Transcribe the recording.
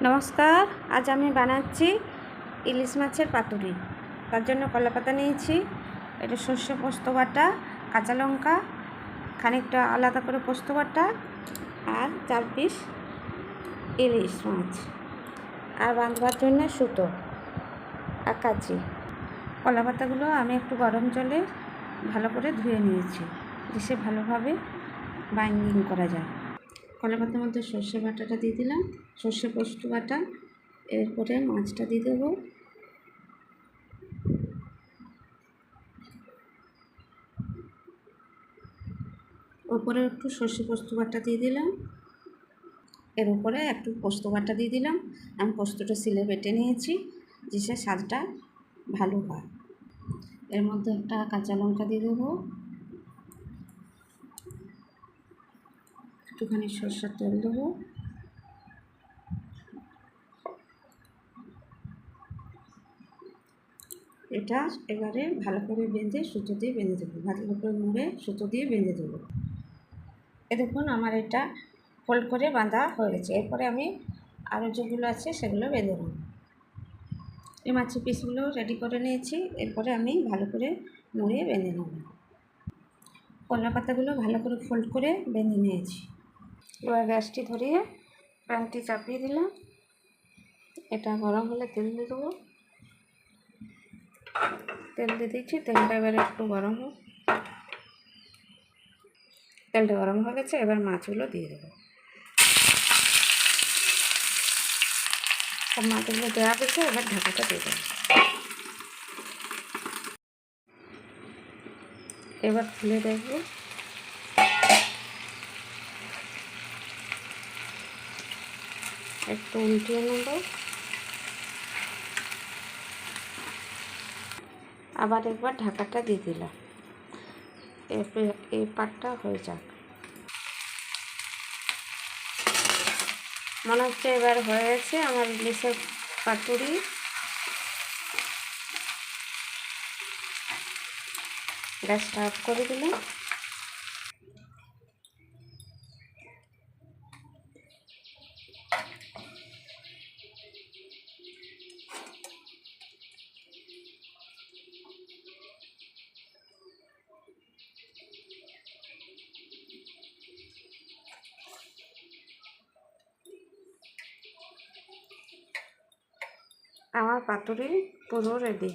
নমস্কার, আজ আমি বানাচ্ছি ইলিশ মাছের পাতুরি। তার জন্য কলাপাতা নিয়েছি, এটা সর্ষে পোস্ত বাটা, কাঁচা লঙ্কা, খানিকটা আলাদা করে পোস্ত বাটা আর 4 পিস ইলিশ মাছ, আর বাঁধবার জন্য সুতো আর কাঁচি। কলাপাতাগুলো আমি একটু গরম জলে ভালো করে ধুয়ে নিয়েছি, যাতে ভালোভাবে বাইন্ডিং করা যায়। কলাপাতার মধ্যে সর্ষে বাটাটা দিয়ে দিলাম, সর্ষে পোস্ত বাটা। এরপরে মাছটা দিয়ে দেবো, ওপরে একটু সর্ষে পোস্ত বাটা দিয়ে দিলাম, এর উপরে একটু পোস্ত বাটা দিয়ে দিলাম। আমি পোস্তটা সিলে বেটে নিয়েছি, যাতে স্বাদটা ভালো হয়। এর মধ্যে একটা কাঁচা লঙ্কা দিয়ে দেবো, একটুখানি সরষের তেল দেবো, এটা এবারে ভালো করে বেঁধে সুতো দিয়ে বেঁধে দেবো, ভালো করে মুড়ে সুতো দিয়ে বেঁধে দেবো। এ দেখুন আমার এটা ফোল্ড করে বাঁধা হয়ে গেছে। এরপরে আমি আরও যেগুলো আছে সেগুলো বেঁধে নেব। এই মাছের পিসগুলো রেডি করে নিয়েছি, এরপরে আমি ভালো করে মুড়ে বেঁধে নেব। কলা পাতাগুলো ভালো করে ফোল্ড করে বেঁধে নিয়েছি। এবার গ্যাসটি ধরিয়ে প্যানটি চাপিয়ে দিলাম, এটা গরম হলে তেল দিয়ে দেবো। তেল দিয়ে দিচ্ছি, তেলটা এবারে একটু গরম হোক। তেলটা গরম হয়ে গেছে, এবার মাছগুলো দিয়ে দেবো। সব মাছগুলো দেওয়া গেছে, এবার ঢাকাটা দিয়ে দেবো। এবার খুলে দেখবো, একটু উল্টিয়ে নেব, আবার একবার ঢাকাটা দিয়ে দিলাম। এই পাটটা হয়ে যাক। মনে হচ্ছে এবার হয়ে গেছে আমার ইলিশের পাতুরি। গ্যাসটা অফ করে দিলাম। আমার পাতুরি পুরো রেডি।